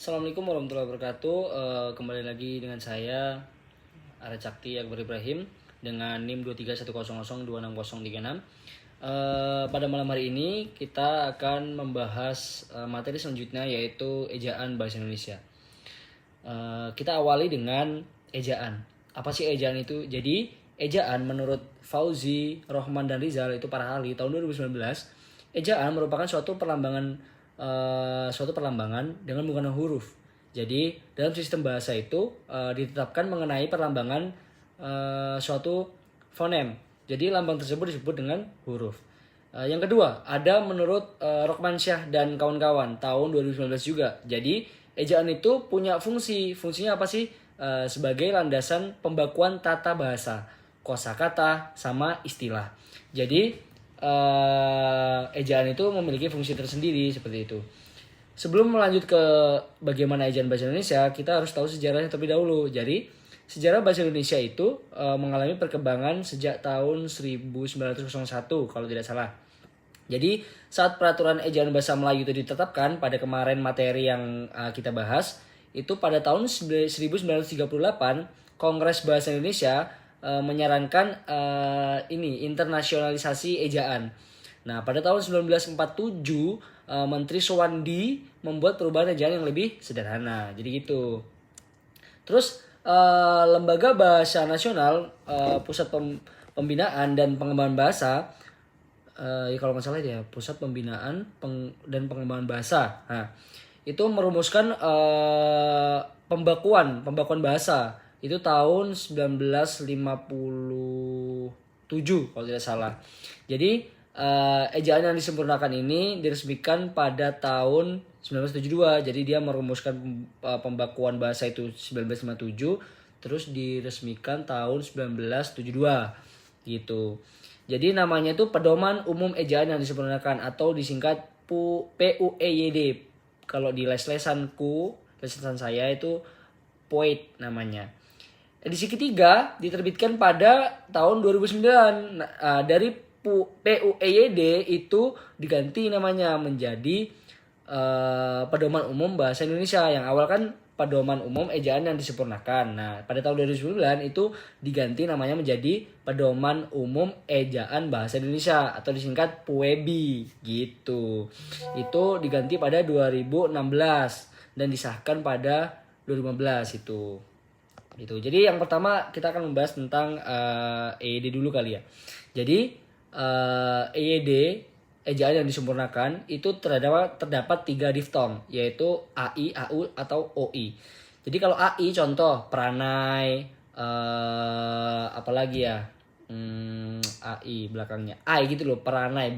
Assalamualaikum warahmatullahi wabarakatuh. Kembali lagi dengan saya Ara Cakti Akbar Ibrahim dengan NIM 231002636. Pada malam hari ini kita akan membahas materi selanjutnya yaitu ejaan bahasa Indonesia. Kita awali dengan ejaan. Apa sih ejaan itu? Jadi ejaan menurut Fauzi, Rohman dan Rizal itu para ahli tahun 2019, ejaan merupakan suatu perlambangan dengan menggunakan huruf. Jadi dalam sistem bahasa itu ditetapkan mengenai perlambangan suatu fonem. Jadi lambang tersebut disebut dengan huruf. Yang kedua, ada menurut Rokmansyah dan kawan-kawan tahun 2019 juga. Jadi ejaan itu punya fungsi. Fungsinya apa sih? Sebagai landasan pembakuan tata bahasa, kosakata sama istilah. Jadi ejaan itu memiliki fungsi tersendiri seperti itu. Sebelum melanjut ke bagaimana ejaan bahasa Indonesia, kita harus tahu sejarahnya terlebih dahulu. Jadi sejarah bahasa Indonesia itu mengalami perkembangan sejak tahun 1901 kalau tidak salah. Jadi saat peraturan ejaan bahasa Melayu itu ditetapkan pada kemarin materi yang kita bahas, itu pada tahun 1938 Kongres Bahasa Indonesia menyarankan internasionalisasi ejaan. Nah, pada tahun 1947 Menteri Suwandi membuat perubahan ejaan yang lebih sederhana. Jadi gitu. Terus Lembaga Bahasa Nasional, Pusat Pembinaan dan Pengembangan Bahasa, kalau nggak salah ya Pusat Pembinaan dan Pengembangan Bahasa. Nah, itu merumuskan pembakuan bahasa itu tahun 1957 kalau tidak salah. Jadi ejaan yang disempurnakan ini diresmikan pada tahun 1972. Jadi dia merumuskan pembakuan bahasa itu 1957, terus diresmikan tahun 1972 gitu. Jadi namanya itu Pedoman Umum Ejaan yang Disempurnakan atau disingkat PUEYD. Kalau di lesan saya itu PUEYD namanya. Edisi ketiga diterbitkan pada tahun 2009. Dari PUEYD itu diganti namanya menjadi Pedoman Umum Bahasa Indonesia. Yang awal kan Pedoman Umum Ejaan yang Disempurnakan. Nah, pada tahun 2009 itu diganti namanya menjadi Pedoman Umum Ejaan Bahasa Indonesia atau disingkat PUEBI gitu. Itu diganti pada 2016 dan disahkan pada 2015 itu. Gitu. Jadi yang pertama kita akan membahas tentang EYD dulu kali ya. Jadi EYD ejaan yang disempurnakan itu terdapat 3 diftong, yaitu AI, AU atau OI. Jadi kalau AI contoh peranai, apalagi ya, AI belakangnya AI gitu loh, peranai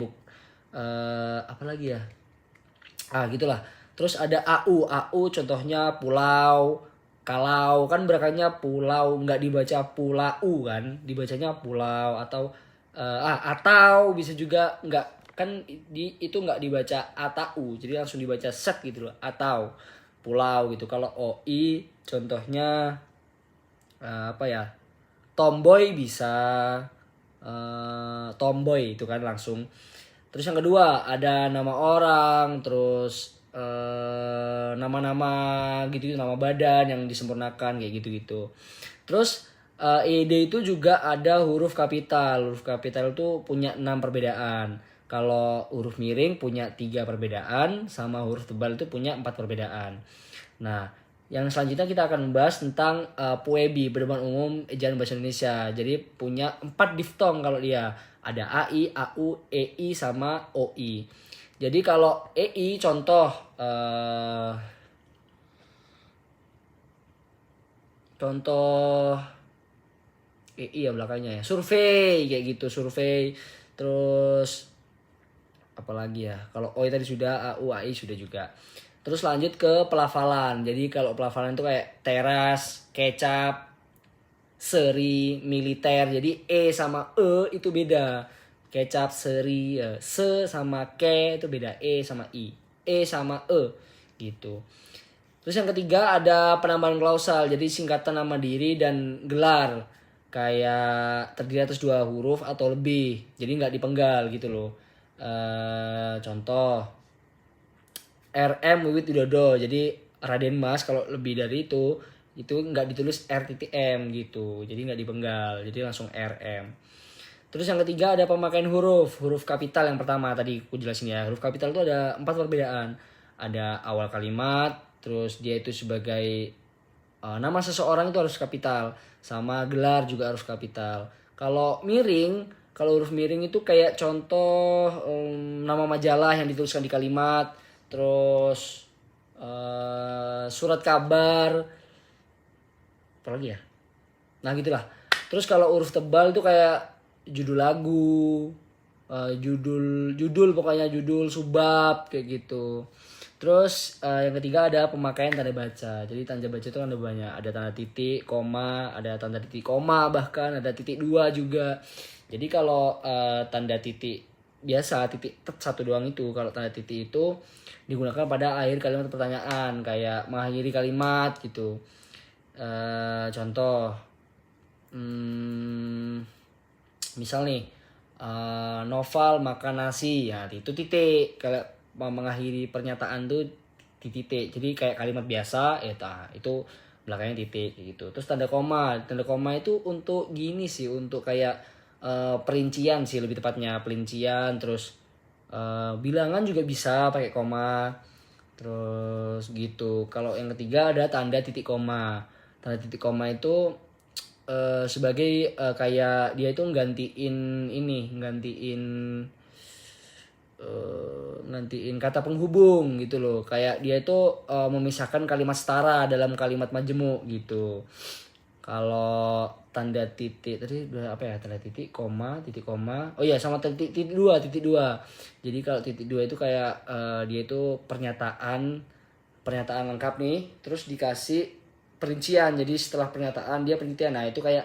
apalagi ya, gitulah. Terus ada AU contohnya pulau, kalau kan belakangnya pulau, nggak dibaca pulau kan, dibacanya pulau. Atau bisa juga nggak, kan itu nggak dibaca atau, jadi langsung dibaca set gitu loh, atau pulau gitu. Kalau OI contohnya tomboy bisa, tomboy itu kan langsung. Terus yang kedua ada nama orang, terus nama-nama gitu, nama badan yang disempurnakan kayak gitu. Terus EYD itu juga ada huruf kapital. Huruf kapital itu punya 6 perbedaan. Kalau huruf miring punya 3 perbedaan, sama huruf tebal itu punya 4 perbedaan. Nah, yang selanjutnya kita akan membahas tentang PUEBI, Pedoman Umum Ejaan Bahasa Indonesia. Jadi punya 4 diftong kalau dia. Ada AI, AU, EI sama OI. Jadi kalau EI contoh EI ya belakangnya ya, survei kayak gitu, survei. Terus apalagi ya, kalau OI tadi sudah, AU, AI sudah juga. Terus lanjut ke pelafalan. Jadi kalau pelafalan itu kayak teras, kecap, seri, militer. Jadi E sama E itu beda. Kecap, seri, se sama ke itu beda. E sama I, E sama E gitu. Terus yang ketiga ada penambahan klausal. Jadi singkatan nama diri dan gelar, kayak terdiri atas 2 huruf atau lebih. Jadi nggak dipenggal gitu loh. Contoh RM Wiwit Widodo. Jadi Raden Mas. Kalau lebih dari itu nggak ditulis R.M gitu, jadi nggak dipenggal, jadi langsung RM. Terus yang ketiga ada pemakaian huruf kapital. Yang pertama tadi aku jelasin ya, huruf kapital itu ada 4 perbedaan. Ada awal kalimat, terus dia itu sebagai nama seseorang itu harus kapital, sama gelar juga harus kapital. Kalau huruf miring itu kayak contoh nama majalah yang dituliskan di kalimat, terus surat kabar, apa lagi ya? Nah gitulah. Terus kalau huruf tebal itu kayak judul lagu, judul pokoknya judul subbab kayak gitu. Terus yang ketiga ada pemakaian tanda baca. Jadi tanda baca itu ada banyak. Ada tanda titik, koma, ada tanda titik koma, bahkan ada titik dua juga. Jadi kalau tanda titik biasa titik satu doang itu, kalau tanda titik itu digunakan pada akhir kalimat pertanyaan kayak mengakhiri kalimat gitu. Contoh misal nih Noval makan nasi, ya itu titik. Kalau mengakhiri pernyataan tuh di titik, jadi kayak kalimat biasa ya itu belakangnya titik gitu. Terus tanda koma itu untuk gini sih, untuk kayak perincian sih, lebih tepatnya perincian. Terus bilangan juga bisa pakai koma, terus gitu. Kalau yang ketiga ada tanda titik koma. Tanda titik koma itu sebagai kayak dia itu nggantiin kata penghubung gitu loh. Kayak dia itu memisahkan kalimat setara dalam kalimat majemuk gitu. Kalau tanda titik tadi apa ya, tanda titik koma, oh iya sama titik dua. Jadi kalau titik dua itu kayak dia itu pernyataan lengkap nih, terus dikasih perincian. Jadi setelah pernyataan dia perincian. Nah itu kayak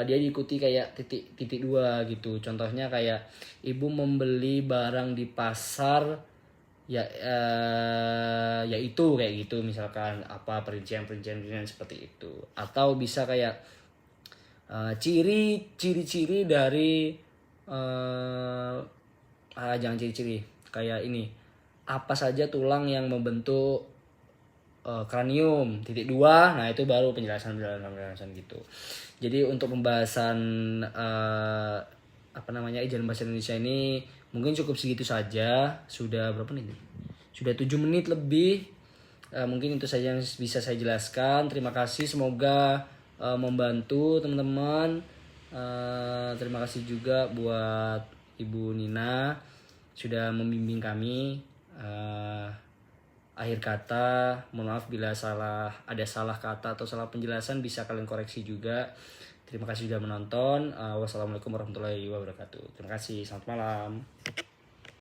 dia diikuti kayak titik dua gitu. Contohnya kayak ibu membeli barang di pasar ya, yaitu kayak gitu misalkan, apa perincian seperti itu. Atau bisa kayak ciri-ciri dari jangan ciri-ciri kayak ini, apa saja tulang yang membentuk kranium, titik dua. Nah itu baru penjelasan gitu. Jadi untuk pembahasan ejaan bahasa Indonesia ini mungkin cukup segitu saja. Sudah berapa menit? Sudah 7 menit lebih. Mungkin itu saja yang bisa saya jelaskan. Terima kasih, semoga membantu teman-teman. Terima kasih juga buat Ibu Nina sudah membimbing kami. Akhir kata, mohon maaf bila ada salah kata atau salah penjelasan, bisa kalian koreksi juga. Terima kasih sudah menonton. Wassalamualaikum warahmatullahi wabarakatuh. Terima kasih, selamat malam.